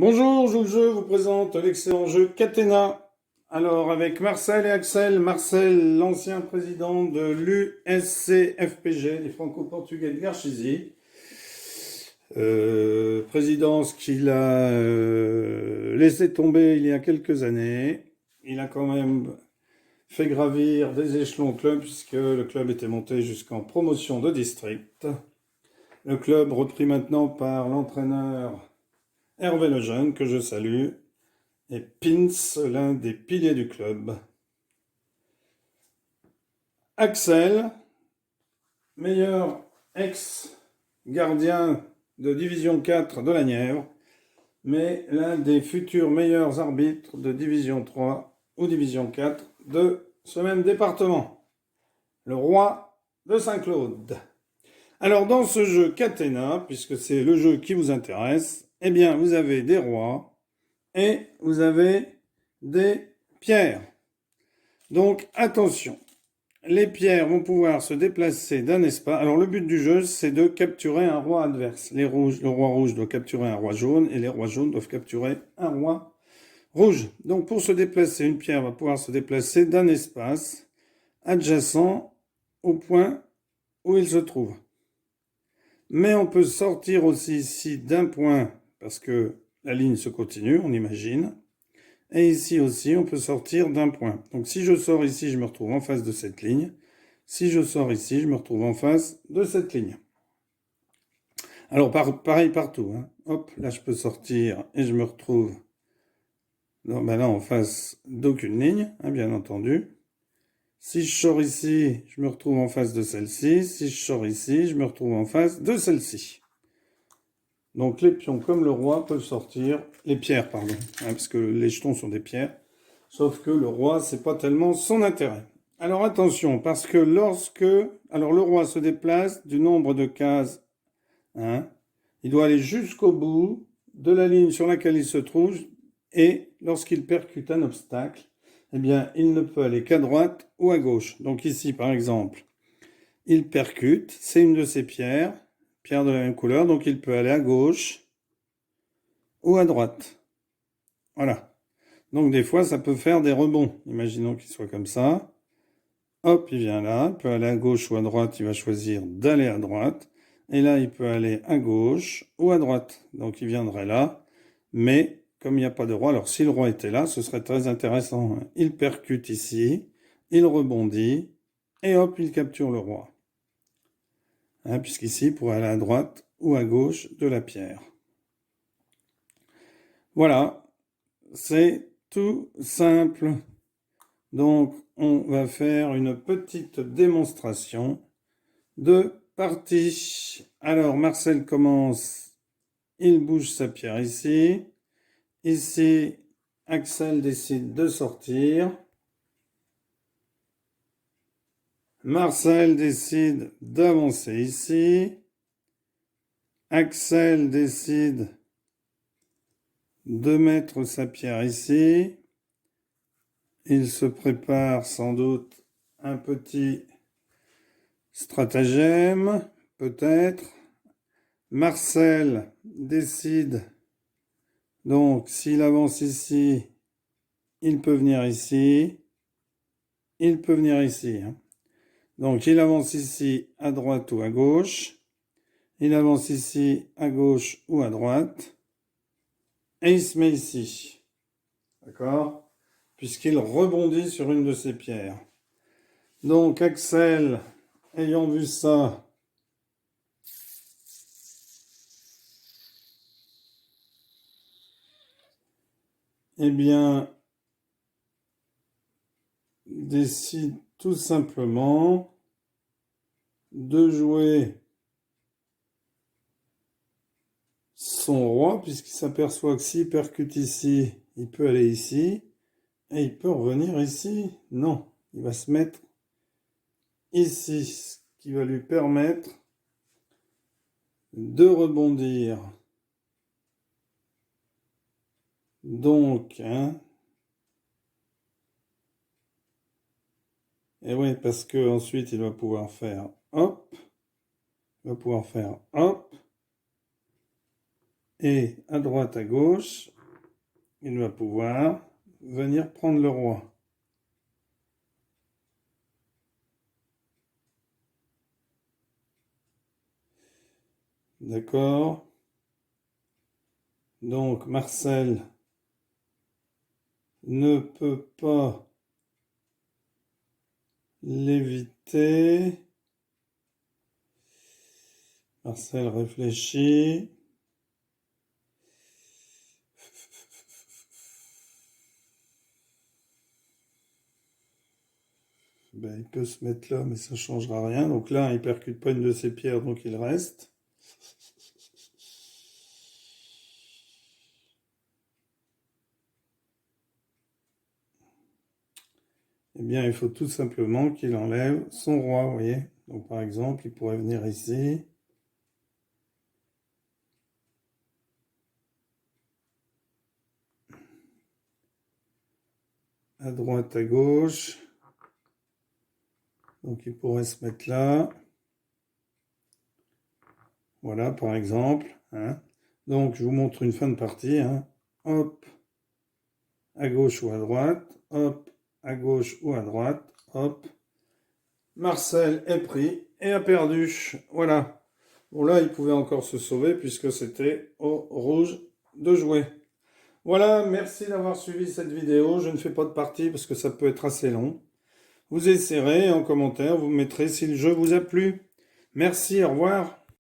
Bonjour, Joue le jeu vous présente l'excellent jeu Catena. Alors, avec Marcel et Axel. Marcel, l'ancien président de l'USCFPG, les Franco-Portugais de Garchizy. Présidence qu'il a laissé tomber il y a quelques années. Il a quand même fait gravir des échelons au club, puisque le club était monté jusqu'en promotion de district. Le club repris maintenant par l'entraîneur Hervé Lejeune, que je salue, et Pins, l'un des piliers du club. Axel, meilleur ex-gardien de Division 4 de la Nièvre, mais l'un des futurs meilleurs arbitres de Division 3 ou Division 4 de ce même département. Le roi de Saint-Claude. Alors, dans ce jeu Catena, puisque c'est le jeu qui vous intéresse, eh bien, vous avez des rois et vous avez des pierres. Donc, attention. Les pierres vont pouvoir se déplacer d'un espace. Alors, le but du jeu, c'est de capturer un roi adverse. Le roi rouge doit capturer un roi jaune et les rois jaunes doivent capturer un roi rouge. Donc, pour se déplacer, une pierre va pouvoir se déplacer d'un espace adjacent au point où il se trouve. Mais on peut sortir aussi ici d'un point, parce que la ligne se continue, on imagine. Et ici aussi, on peut sortir d'un point. Donc si je sors ici, je me retrouve en face de cette ligne. Si je sors ici, je me retrouve en face de cette ligne. Alors pareil partout. Hop, là je peux sortir et je me retrouve là en face d'aucune ligne, bien entendu. Si je sors ici, je me retrouve en face de celle-ci. Si je sors ici, je me retrouve en face de celle-ci. Donc les pions comme le roi peuvent sortir, les pierres pardon, parce que les jetons sont des pierres, sauf que le roi c'est pas tellement son intérêt. Alors attention, parce que alors le roi se déplace du nombre de cases, il doit aller jusqu'au bout de la ligne sur laquelle il se trouve, et lorsqu'il percute un obstacle, eh bien il ne peut aller qu'à droite ou à gauche. Donc ici par exemple, il percute, c'est une de ces pierres de la même couleur, donc il peut aller à gauche ou à droite. Voilà. Donc des fois, ça peut faire des rebonds. Imaginons qu'il soit comme ça. Hop, il vient là. Il peut aller à gauche ou à droite. Il va choisir d'aller à droite. Et là, il peut aller à gauche ou à droite. Donc il viendrait là. Mais comme il n'y a pas de roi, alors si le roi était là, ce serait très intéressant. Il percute ici. Il rebondit. Et hop, il capture le roi. Puisqu'ici, il pourrait aller à droite ou à gauche de la pierre. Voilà, c'est tout simple. Donc, on va faire une petite démonstration de partie. Alors, Marcel commence. Il bouge sa pierre ici. Ici, Axel décide de sortir. Marcel décide d'avancer ici. Axel décide de mettre sa pierre ici. Il se prépare sans doute un petit stratagème, peut-être. Marcel décide, donc s'il avance ici, il peut venir ici. Il peut venir ici. Donc il avance ici à droite ou à gauche. Il avance ici à gauche ou à droite. Et il se met ici. D'accord ? Puisqu'il rebondit sur une de ces pierres. Donc Axel, ayant vu ça, eh bien, décide tout simplement de jouer son roi, puisqu'il s'aperçoit que s'il percute ici, il peut aller ici, et il peut revenir ici. Non, il va se mettre ici, ce qui va lui permettre de rebondir. Donc, et oui, parce que ensuite il va pouvoir faire hop, et à droite, à gauche, il va pouvoir venir prendre le roi. D'accord? Donc Marcel ne peut pas l'éviter. Marcel réfléchit. Ben, il peut se mettre là, mais ça ne changera rien. Donc là, il ne percute pas une de ses pierres, donc il reste. Eh bien, il faut tout simplement qu'il enlève son roi, vous voyez. Donc par exemple, il pourrait venir ici. À droite, à gauche. Donc il pourrait se mettre là. Voilà, par exemple. Hein. Donc je vous montre une fin de partie. Hein. Hop, à gauche ou à droite. Hop, à gauche ou à droite. Hop. Marcel est pris et a perdu. Voilà. Bon là, il pouvait encore se sauver puisque c'était au rouge de jouer. Voilà, merci d'avoir suivi cette vidéo. Je ne fais pas de partie parce que ça peut être assez long. Vous essayerez en commentaire, vous mettrez si le jeu vous a plu. Merci, au revoir.